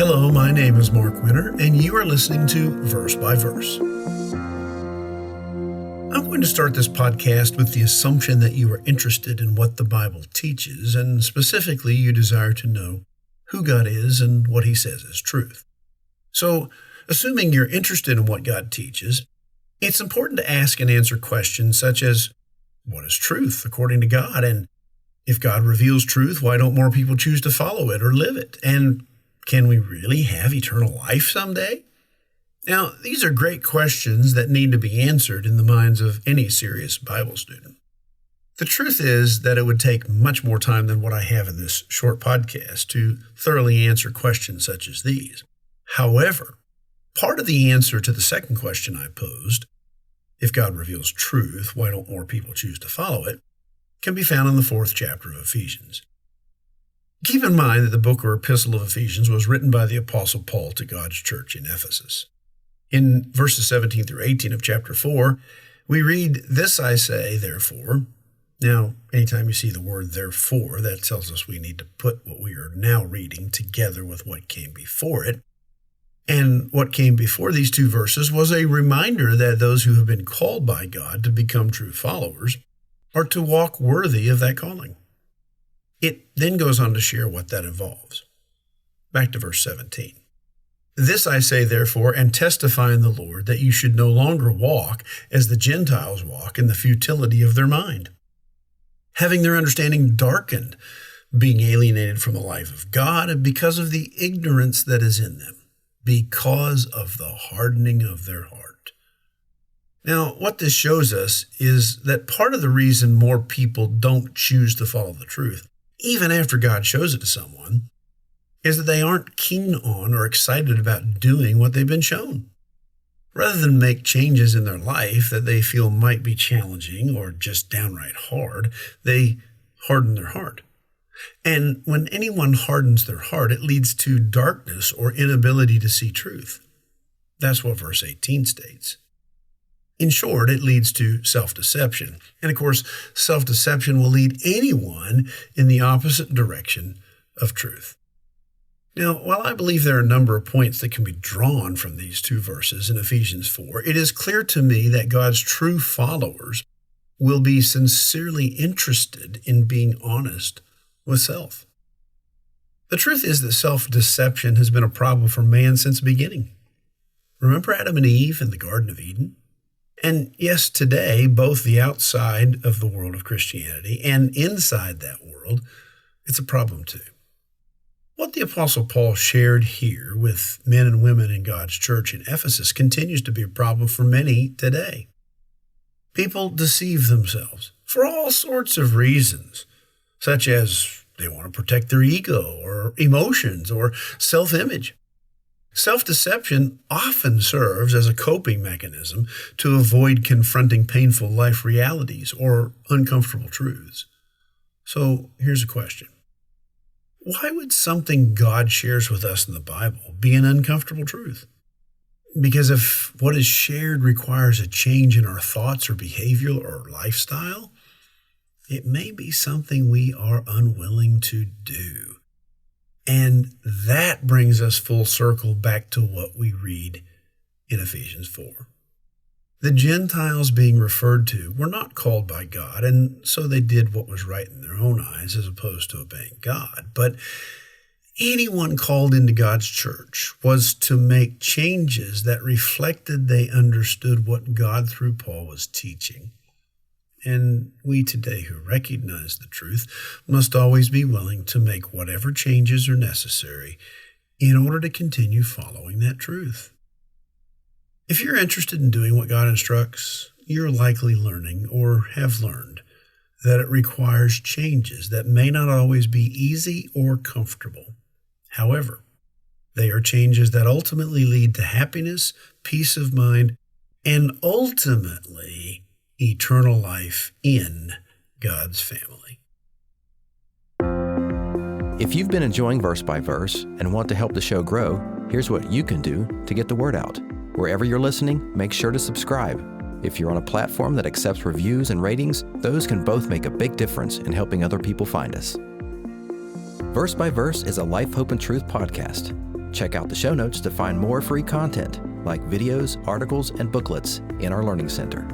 Hello, my name is Mark Winter, and you are listening to Verse by Verse. I'm going to start this podcast with the assumption that you are interested in what the Bible teaches, and specifically you desire to know who God is and what He says is truth. So, assuming you're interested in what God teaches, it's important to ask and answer questions such as, what is truth according to God? And if God reveals truth, why don't more people choose to follow it or live it? And can we really have eternal life someday? Now, these are great questions that need to be answered in the minds of any serious Bible student. The truth is that it would take much more time than what I have in this short podcast to thoroughly answer questions such as these. However, part of the answer to the second question I posed, if God reveals truth, why don't more people choose to follow it, can be found in the 4th chapter of Ephesians. Keep in mind that the book or epistle of Ephesians was written by the Apostle Paul to God's church in Ephesus. In verses 17 through 18 of chapter 4, we read, "This I say, therefore." Now, anytime you see the word therefore, that tells us we need to put what we are now reading together with what came before it. And what came before these two verses was a reminder that those who have been called by God to become true followers are to walk worthy of that calling. It then goes on to share what that involves. Back to verse 17. "This I say, therefore, and testify in the Lord, that you should no longer walk as the Gentiles walk in the futility of their mind, having their understanding darkened, being alienated from the life of God, and because of the ignorance that is in them, because of the hardening of their heart." Now, what this shows us is that part of the reason more people don't choose to follow the truth, even after God shows it to someone, is that they aren't keen on or excited about doing what they've been shown. Rather than make changes in their life that they feel might be challenging or just downright hard, they harden their heart. And when anyone hardens their heart, it leads to darkness or inability to see truth. That's what verse 18 states. In short, it leads to self-deception. And of course, self-deception will lead anyone in the opposite direction of truth. Now, while I believe there are a number of points that can be drawn from these two verses in Ephesians 4, it is clear to me that God's true followers will be sincerely interested in being honest with self. The truth is that self-deception has been a problem for man since the beginning. Remember Adam and Eve in the Garden of Eden? And yes, today, both the outside of the world of Christianity and inside that world, it's a problem too. What the Apostle Paul shared here with men and women in God's church in Ephesus continues to be a problem for many today. People deceive themselves for all sorts of reasons, such as they want to protect their ego or emotions or self-image. Self-deception often serves as a coping mechanism to avoid confronting painful life realities or uncomfortable truths. So here's a question. Why would something God shares with us in the Bible be an uncomfortable truth? Because if what is shared requires a change in our thoughts or behavior or lifestyle, it may be something we are unwilling to do. And that brings us full circle back to what we read in Ephesians 4. The Gentiles being referred to were not called by God, and so they did what was right in their own eyes as opposed to obeying God. But anyone called into God's church was to make changes that reflected they understood what God through Paul was teaching. And we today who recognize the truth must always be willing to make whatever changes are necessary in order to continue following that truth. If you're interested in doing what God instructs, you're likely learning or have learned that it requires changes that may not always be easy or comfortable. However, they are changes that ultimately lead to happiness, peace of mind, and ultimately eternal life in God's family. If you've been enjoying Verse by Verse and want to help the show grow, here's what you can do to get the word out. Wherever you're listening, make sure to subscribe. If you're on a platform that accepts reviews and ratings, those can both make a big difference in helping other people find us. Verse by Verse is a Life, Hope, and Truth podcast. Check out the show notes to find more free content like videos, articles, and booklets in our Learning Center.